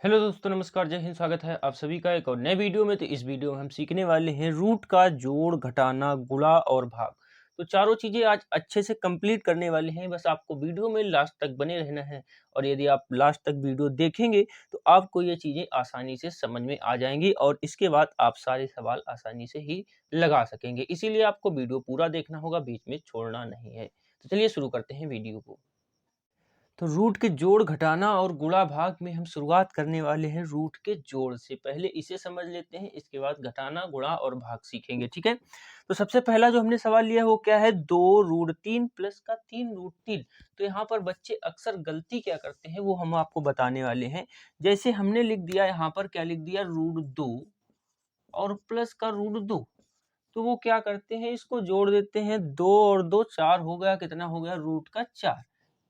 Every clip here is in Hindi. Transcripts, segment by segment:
हेलो दोस्तों, नमस्कार, जय हिंद। स्वागत है आप सभी का एक और नए वीडियो में। तो इस वीडियो में हम सीखने वाले हैं रूट का जोड़, घटाना, गुणा और भाग। तो चारों चीज़ें आज अच्छे से कंप्लीट करने वाले हैं। बस आपको वीडियो में लास्ट तक बने रहना है और यदि आप लास्ट तक वीडियो देखेंगे तो आपको ये चीज़ें आसानी से समझ में आ जाएंगी और इसके बाद आप सारे सवाल आसानी से ही लगा सकेंगे। इसीलिए आपको वीडियो पूरा देखना होगा, बीच में छोड़ना नहीं है। तो चलिए शुरू करते हैं वीडियो को। तो रूट के जोड़, घटाना और गुणा भाग में हम शुरुआत करने वाले हैं रूट के जोड़ से। पहले इसे समझ लेते हैं, इसके बाद घटाना, गुणा और भाग सीखेंगे, ठीक है। तो सबसे पहला जो हमने सवाल लिया वो क्या है, 2√3 प्लस का 3√3। तो यहाँ पर बच्चे अक्सर गलती क्या करते हैं वो हम आपको बताने वाले हैं। जैसे हमने लिख दिया, यहाँ पर क्या लिख दिया, √2 और प्लस का √2। तो वो क्या करते हैं, इसको जोड़ देते हैं, 2 और 2 4 हो गया, कितना हो गया, रूट का 4।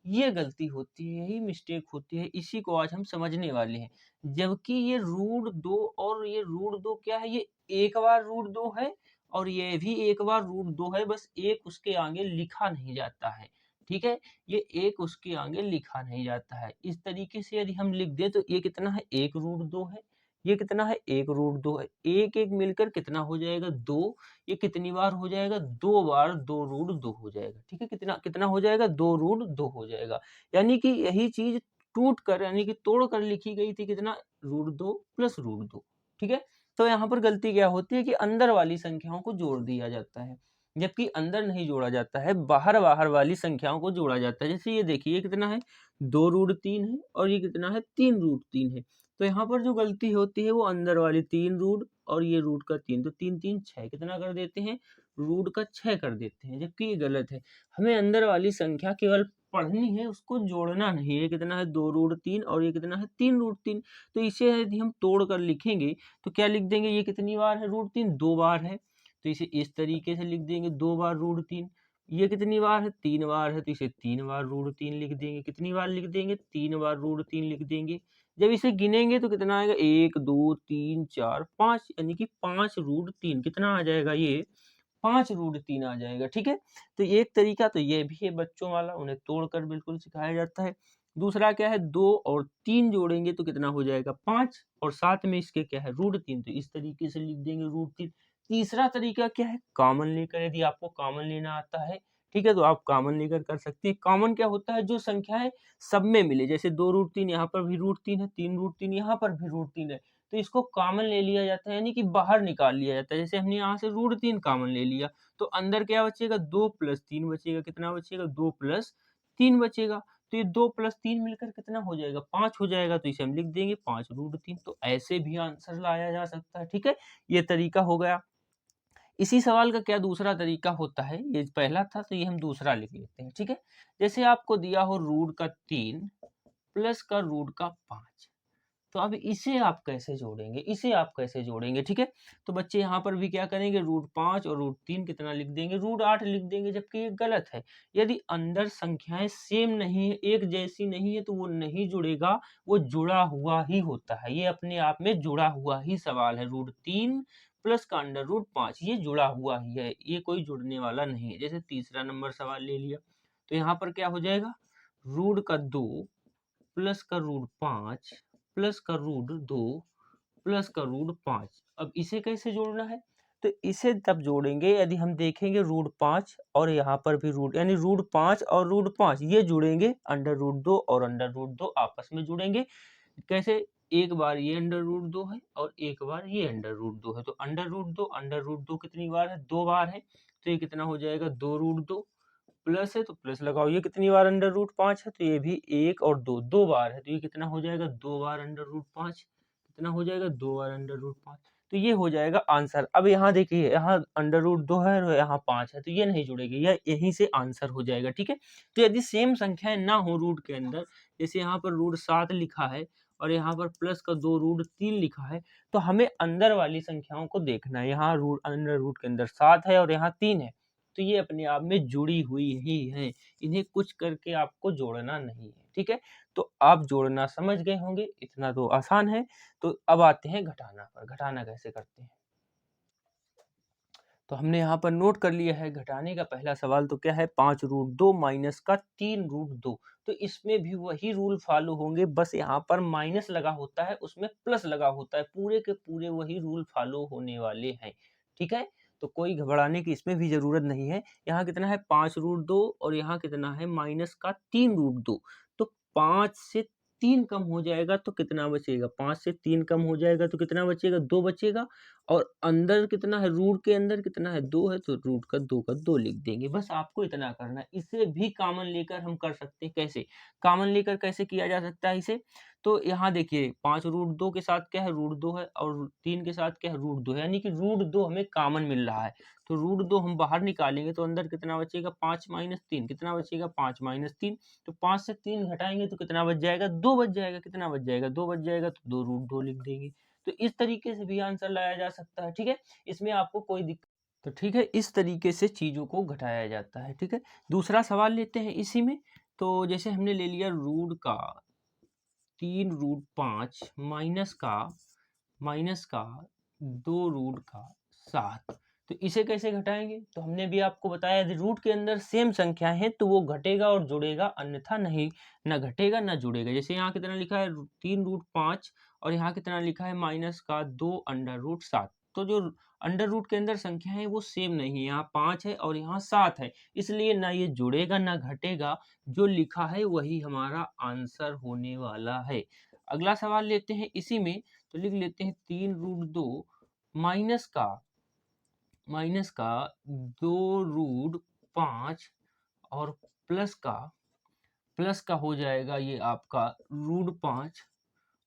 ये गलती होती है, यही मिस्टेक होती है, इसी को आज हम समझने वाले हैं। जबकि ये √2 और ये √2 क्या है, ये एक बार √2 है और ये भी एक बार √2 है, बस एक उसके आगे लिखा नहीं जाता है। ठीक है, ये एक उसके आगे लिखा नहीं जाता है। इस तरीके से यदि हम लिख दें तो ये कितना है, एक √2 है। ये कितना है, एक √2 है। एक एक मिलकर कितना हो जाएगा, 2। ये कितनी बार हो जाएगा, 2 बार 2√2 हो जाएगा। ठीक है, कितना कितना हो जाएगा, 2√2 हो जाएगा। यानी कि यही चीज टूट कर, यानी कि तोड़ कर लिखी गई थी, कितना, √2 प्लस √2। ठीक है, तो यहाँ पर गलती क्या होती है कि अंदर वाली संख्याओं को जोड़ दिया जाता है, जबकि अंदर नहीं जोड़ा जाता है, बाहर बाहर वाली संख्याओं को जोड़ा जाता है। जैसे ये देखिए, ये कितना है, 2√3 है और ये कितना है, 3√3 है। तो यहाँ पर जो गलती होती है वो अंदर वाली 3 रूट और ये रूट का 3, तो 3 3 6 कितना कर देते हैं, रूट का 6 कर देते हैं, जबकि ये गलत है। हमें अंदर वाली संख्या केवल पढ़नी है, उसको जोड़ना नहीं है। ये कितना है, 2√3 और ये कितना है, 3√3। तो इसे यदि हम तोड़ कर लिखेंगे तो क्या लिख देंगे, ये कितनी बार है, √3 2 बार है। तो इसे इस तरीके से लिख देंगे, 2 बार √3। ये कितनी बार है, 3 बार है, तो इसे 3 बार √3 लिख देंगे। कितनी बार लिख देंगे, 3 बार √3 लिख देंगे। जब इसे गिनेंगे तो कितना आएगा, 1 2 3 4 5, यानी कि 5√3 कितना आ जाएगा, ये 5√3 आ जाएगा। ठीक है, तो एक तरीका तो ये भी है बच्चों वाला, उन्हें तोड़कर बिल्कुल सिखाया जाता है। दूसरा क्या है, 2 और 3 जोड़ेंगे तो कितना हो जाएगा, 5, और साथ में इसके क्या है, √3। तो इस तरीके से लिख देंगे, √3। तीसरा तरीका क्या है, कॉमन लेकर, यदि आपको कॉमन लेना आता है, ठीक है, तो आप कॉमन लेकर कर सकते हैं। कॉमन क्या होता है, जो संख्याएं सब में मिले, जैसे 2√3 यहाँ पर भी √3 है, 3√3 यहाँ पर भी √3 है, तो इसको कॉमन ले लिया जाता है, यानी कि बाहर निकाल लिया जाता है। जैसे हमने यहाँ से √3 कॉमन ले लिया तो अंदर क्या बचेगा, 2 + 3 बचेगा। कितना बचेगा, 2 + 3 बचेगा। तो ये 2 + 3 मिलकर कितना हो जाएगा, 5 हो जाएगा। तो इसे हम लिख देंगे 5√3। तो ऐसे भी आंसर लाया जा सकता है। ठीक है, ये तरीका हो गया। इसी सवाल का क्या दूसरा तरीका होता है, ये पहला था तो ये हम दूसरा लिख लेते हैं। ठीक है, जैसे आपको दिया हो √3 प्लस का √5। तो अब इसे आप कैसे जोड़ेंगे, इसे आप कैसे जोड़ेंगे। ठीक है, तो बच्चे यहाँ पर भी क्या करेंगे, √5 और √3 कितना लिख देंगे, √8 लिख देंगे, जबकि ये गलत है। यदि अंदर संख्याएं सेम नहीं है, एक जैसी नहीं है, तो वो नहीं जुड़ेगा, वो जुड़ा हुआ ही होता है। ये अपने आप में जुड़ा हुआ ही सवाल है। √3 प्लस का √5 ये जुड़ा हुआ ही है, ये कोई जुड़ने वाला नहीं है। जैसे तीसरा नंबर सवाल ले लिया, तो यहाँ पर क्या हो जाएगा, √2 प्लस का √5 प्लस का √2 प्लस का √5। अब इसे कैसे जोड़ना है, तो इसे तब जोड़ेंगे यदि हम देखेंगे √5 और यहाँ पर भी रूट, यानी √5 और √5 ये जुड़ेंगे, √2 और √2 आपस में जुड़ेंगे। कैसे, एक बार ये √2 है और एक बार ये √2 है। तो √2 कितनी बार है, 2 बार है। तो ये कितना हो जाएगा, 2√2 प्लस है तो प्लस लगाओ, ये कितनी बार √5 है, तो ये भी 1 और 2 2 बार है। तो ये कितना हो जाएगा, 2 बार √5। कितना हो जाएगा, 2 बार √5। तो ये हो जाएगा आंसर। अब यहाँ देखिए, यहाँ √2 है और यहाँ 5 है, तो ये नहीं जुड़ेगी, यह यहीं से आंसर हो जाएगा। ठीक है, तो यदि सेम संख्याएं ना हो रूट के अंदर, जैसे यहाँ पर √7 लिखा है और यहाँ पर प्लस का 2 √3 लिखा है, तो हमें अंदर वाली संख्याओं को देखना है। यहाँ अंदर रूट के अंदर 7 है और यहाँ 3 है, तो ये अपने आप में जुड़ी हुई ही है, इन्हें कुछ करके आपको जोड़ना नहीं है। ठीक है, तो आप जोड़ना समझ गए होंगे, इतना तो आसान है। तो अब आते हैं घटाना पर, घटाना कैसे करते हैं। तो हमने यहाँ पर नोट कर लिया है घटाने का पहला सवाल। तो क्या है, 5√2 माइनस का 3√2। तो इसमें भी वही रूल फॉलो होंगे, बस यहाँ पर माइनस लगा होता है, उसमें प्लस लगा होता है, पूरे के पूरे वही रूल फॉलो होने वाले हैं। ठीक है, तो कोई घबराने की इसमें भी जरूरत नहीं है। यहाँ कितना है, 5√2 और यहाँ कितना है, माइनस का 3√2। तो 5 से 3 कम हो जाएगा तो कितना बचेगा, 5 से 3 कम हो जाएगा तो कितना बचेगा, 2 बचेगा। और अंदर कितना है, रूट के अंदर कितना है, 2 है, तो रूट का 2 का 2 लिख देंगे। बस आपको इतना करना है। इसे भी कॉमन लेकर हम कर सकते हैं। कैसे कॉमन लेकर कैसे किया जा सकता है इसे, तो यहाँ देखिए 5√2 के साथ क्या है, √2 है, और 3 के साथ क्या है, √2 है, यानी कि √2 हमें कॉमन मिल रहा है। तो √2 हम बाहर निकालेंगे तो अंदर कितना बचेगा, 5 माइनस 3, कितना बचेगा, 5 माइनस 3। तो 5 से 3 घटाएंगे तो कितना बच जाएगा, 2 बच जाएगा। कितना बच जाएगा, 2 बच जाएगा, तो 2√2 लिख देंगे। तो इस तरीके से भी आंसर लाया जा सकता है। ठीक है, इसमें आपको कोई दिक्कत, तो ठीक है, इस तरीके से चीजों को घटाया जाता है। ठीक है, दूसरा सवाल लेते हैं इसी में। तो जैसे हमने ले लिया रूट का 3√5 माइनस का 2√7। तो इसे कैसे घटाएंगे, तो हमने भी आपको बताया यदि रूट के अंदर सेम संख्या है तो वो घटेगा और जुड़ेगा, अन्यथा नहीं, ना घटेगा ना जुड़ेगा। जैसे यहाँ कितना लिखा है, 3√5, और यहाँ कितना लिखा है, माइनस का 2√7। तो जो अंडर रूट के अंदर संख्या है वो सेम नहीं है, यहाँ 5 है और यहाँ 7 है, इसलिए ना ये जुड़ेगा ना घटेगा। जो लिखा है वही हमारा आंसर होने वाला है। अगला सवाल लेते हैं इसी में। तो लिख लेते हैं 3√2 माइनस का 2√5, और प्लस का हो जाएगा ये आपका √5,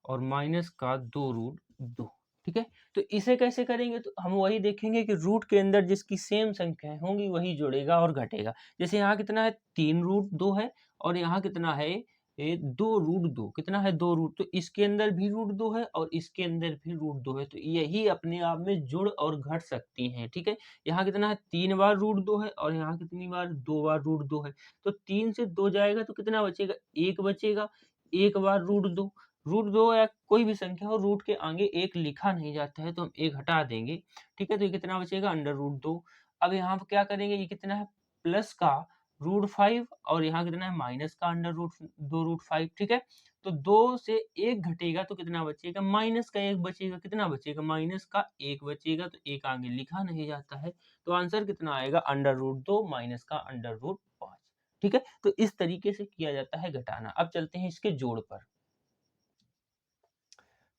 और माइनस का 2√2। ठीक है, तो इसे कैसे करेंगे, तो हम वही देखेंगे कि रूट के अंदर जिसकी सेम संख्याएं होंगी वही जुड़ेगा और घटेगा। जैसे यहाँ कितना है, 3√2 है, और यहाँ कितना है, 2√2। कितना है, 2 रूट, तो इसके अंदर भी √2 है और इसके अंदर भी √2 है, तो यही अपने आप में जुड़ और घट सकती हैं। ठीक है, यहाँ कितना है, 3 बार √2 है, और यहाँ कितनी बार, 2 बार √2 है। तो 3 से 2 जाएगा तो कितना बचेगा, 1 बचेगा। 1 बार √2, √2 या कोई भी संख्या हो, रूट के आगे 1 लिखा नहीं जाता है तो हम 1 हटा देंगे। ठीक है, तो ये कितना बचेगा, √2। अब यहाँ पर क्या करेंगे, ये कितना है, प्लस का √5, और यहाँ कितना है, माइनस का √2√5। ठीक है, तो 2 से 1 घटेगा तो कितना बचेगा, माइनस का 1 बचेगा। कितना बचेगा, माइनस का 1 बचेगा, तो 1 आगे लिखा नहीं जाता है। तो आंसर कितना आएगा, √2 माइनस का √5। ठीक है, तो इस तरीके से किया जाता है घटाना। अब चलते हैं इसके जोड़ पर।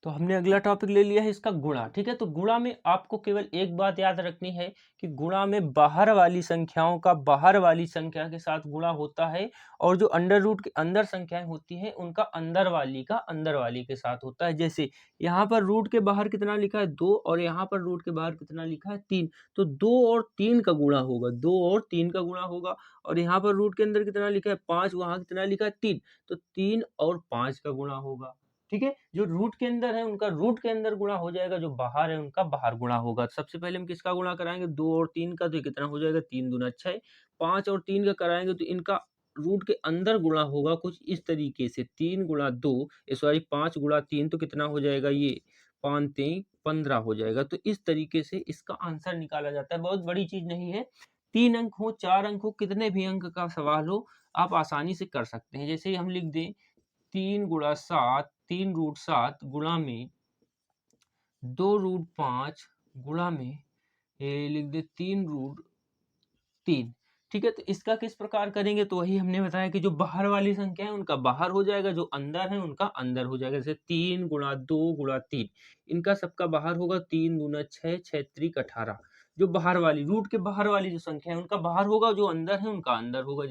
तो हमने अगला टॉपिक ले लिया है इसका गुणा। ठीक है, तो गुणा में आपको केवल एक बात याद रखनी है कि गुणा में बाहर वाली संख्याओं का बाहर वाली संख्या के साथ गुणा होता है, और जो अंडर रूट के अंदर संख्याएं होती हैं उनका अंदर वाली का अंदर वाली के साथ होता है। जैसे यहाँ पर रूट के बाहर कितना लिखा है, 2, और यहाँ पर रूट के बाहर कितना लिखा है, 3। तो 2 और 3 का गुणा होगा, 2 और 3 का गुणा होगा। और यहाँ पर रूट के अंदर कितना लिखा है, 5, वहां कितना लिखा है, 3। तो 3 और 5 का गुणा होगा। ठीक है, जो रूट के अंदर है उनका रूट के अंदर गुणा हो जाएगा, जो बाहर है उनका बाहर गुणा होगा। तो सबसे पहले हम किसका गुणा कराएंगे, 2 और 3 का, तो ये कितना हो जाएगा, 3 दूना 6। 5 और 3 का कराएंगे तो इनका रूट के अंदर गुणा होगा कुछ इस तरीके से, 3 गुणा 2, सॉरी 5 गुणा 3, तो कितना हो जाएगा, ये 5 3 15 हो जाएगा। तो इस तरीके से इसका आंसर निकाला जाता है। बहुत बड़ी चीज नहीं है, 3 अंक हो, 4 अंक हो, कितने भी अंक का सवाल हो, आप आसानी से कर सकते हैं। जैसे हम लिख दें 3 × 7, 3√7 गुणा में 2√5 गुणा में, ये लिख दे 3√3। ठीक है, तो इसका किस प्रकार करेंगे, तो वही हमने बताया कि जो बाहर वाली संख्या है उनका बाहर हो जाएगा, जो अंदर है उनका अंदर हो जाएगा। जैसे 3 × 2 × 3, इनका सबका बाहर होगा, 3 दूना 6, 6 त्रिक 18। जो बाहर वाली रूट के बाहर वाली जो संख्या है उनका बाहर होगा, जो अंदर है उनका अंदर होगा।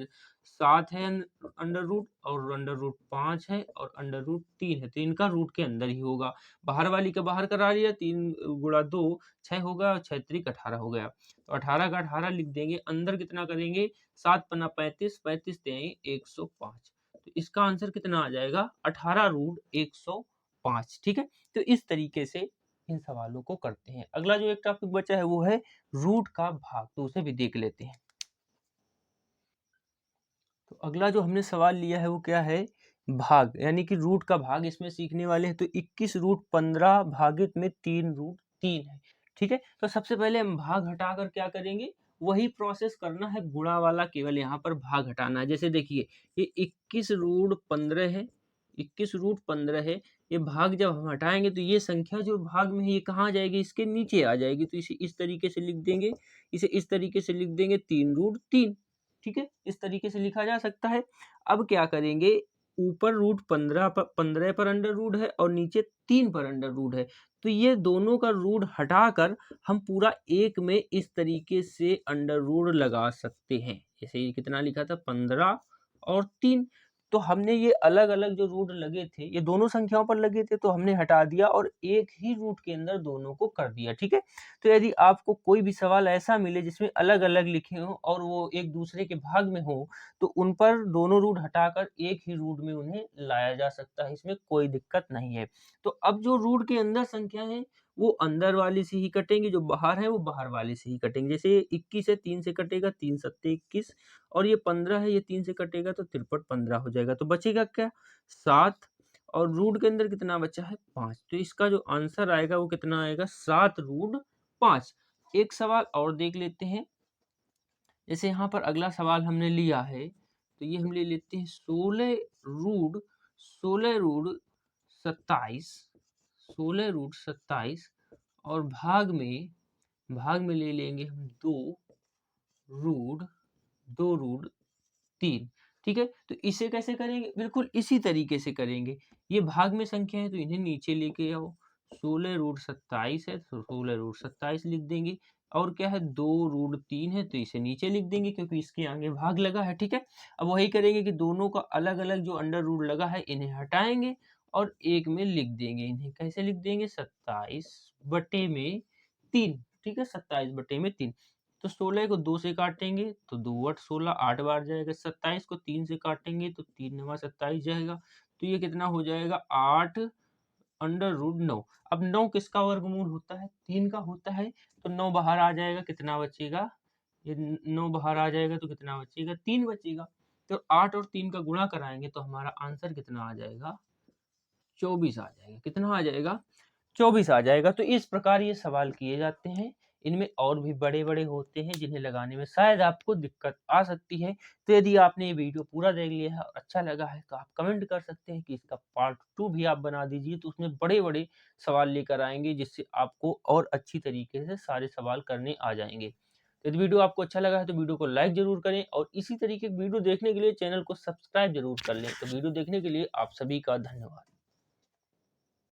7 है अंडर रूट, और अंडर रूट 5 है, और अंडर रूट 3 है, तो इनका रूट के अंदर ही होगा। बाहर वाली का बाहर करा लिया, 3 × 2 6 होगा, 6 त्रिक 18 हो गया। तो 18 का 18 लिख देंगे, अंदर कितना करेंगे, 7 पन्ना 35, 35 तेई 105। तो इसका आंसर कितना आ जाएगा, 18√105। ठीक है, तो इस तरीके से इन सवालों को करते हैं। अगला जो एक टॉपिक बचा है वो है रूट का भाग, तो उसे भी देख लेते हैं। तो अगला जो हमने सवाल लिया है वो क्या है, भाग, यानी कि रूट का भाग इसमें सीखने वाले हैं। तो 21√15 भागित में 3√3 है। ठीक है। तो सबसे पहले हम भाग हटाकर क्या करेंगे, वही प्रोसेस करना है गुणा वाला, केवल यहाँ पर भाग हटाना है। जैसे देखिए ये 21√15 है, 21√15 है, ये भाग जब हम हटाएँगे तो ये संख्या जो भाग में है ये कहाँ आ जाएगी, इसके नीचे आ जाएगी। तो इसे इस तरीके से लिख देंगे, इसे इस तरीके से लिख देंगे 3√3, ठीक है? इस तरीके से लिखा जा सकता है। अब क्या करेंगे, ऊपर √15 पर अंडर रूट है और नीचे 3 पर अंडर रूट है। तो ये दोनों का रूट हटाकर हम पूरा एक में इस तरीके से अंडर रूट लगा सकते हैं। जैसे ये कितना लिखा था, 15 और 3। तो हमने ये अलग-अलग जो रूट लगे थे, ये दोनों संख्याओं पर लगे थे, तो हमने हटा दिया और एक ही रूट के अंदर दोनों को कर दिया, ठीक है? तो यदि आपको कोई भी सवाल ऐसा मिले जिसमें अलग-अलग लिखे हों और वो एक दूसरे के भाग में हो, तो उन पर दोनों रूट हटाकर एक ही रूट में उन्हें लाया जा सकता है, इसमें कोई दिक्कत नहीं है। तो अब जो रूट के अंदर संख्या है, वो अंदर वाले से ही कटेंगे, जो बाहर है वो बाहर वाले से ही कटेंगे। जैसे 21 है, 3 से कटेगा, 3 सत्ते 21, और ये 15 है, ये 3 से कटेगा तो तिरपट 15 हो जाएगा। तो बचेगा क्या, 7, और रूट के अंदर कितना बचा है, 5। तो इसका जो आंसर आएगा वो कितना आएगा, 7√5। एक सवाल और देख लेते हैं। जैसे यहाँ पर अगला सवाल हमने लिया है, तो ये हम ले लेते हैं 16√27, 16√27, और भाग में ले लेंगे हम 2√3, ठीक है? तो इसे कैसे करेंगे? बिल्कुल इसी तरीके से करेंगे। ये भाग में संख्या है तो इन्हें नीचे लेके आओ। 16√27 है तो 16√27 लिख देंगे, और क्या है, 2√3 है तो इसे नीचे लिख देंगे क्योंकि इसके आगे भाग लगा है, ठीक है? अब वही करेंगे कि दोनों का अलग-अलग जो अंडर रूट लगा है इन्हें हटाएँगे और एक में लिख देंगे। इन्हें कैसे लिख देंगे, 27/3, ठीक है? 27/3। तो 16 को 2 से काटेंगे तो 2 8 16, 8 बार जाएगा। 27 को 3 से काटेंगे तो 3 9 27 जाएगा। तो ये कितना हो जाएगा, 8√9। अब 9 किसका वर्गमूल होता है, 3 का होता है। तो 9 बाहर आ जाएगा, कितना बचेगा, ये 9 बाहर आ जाएगा तो कितना बचेगा, 3 बचेगा। तो 8 और 3 का गुणा कराएंगे तो हमारा आंसर कितना आ जाएगा, 24 आ जाएगा। कितना आ जाएगा, 24 आ जाएगा। तो इस प्रकार ये सवाल किए जाते हैं। इनमें और भी बड़े-बड़े होते हैं जिन्हें लगाने में शायद आपको दिक्कत आ सकती है। तो यदि आपने ये वीडियो पूरा देख लिया है और अच्छा लगा है तो आप कमेंट कर सकते हैं कि इसका पार्ट 2 भी आप बना दीजिए, तो उसमें बड़े-बड़े सवाल लेकर आएँगे जिससे आपको और अच्छी तरीके से सारे सवाल करने आ जाएँगे। तो यदि वीडियो आपको अच्छा लगा है तो वीडियो को लाइक ज़रूर करें और इसी तरीके की वीडियो देखने के लिए चैनल को सब्सक्राइब ज़रूर कर लें। तो वीडियो देखने के लिए आप सभी का धन्यवाद।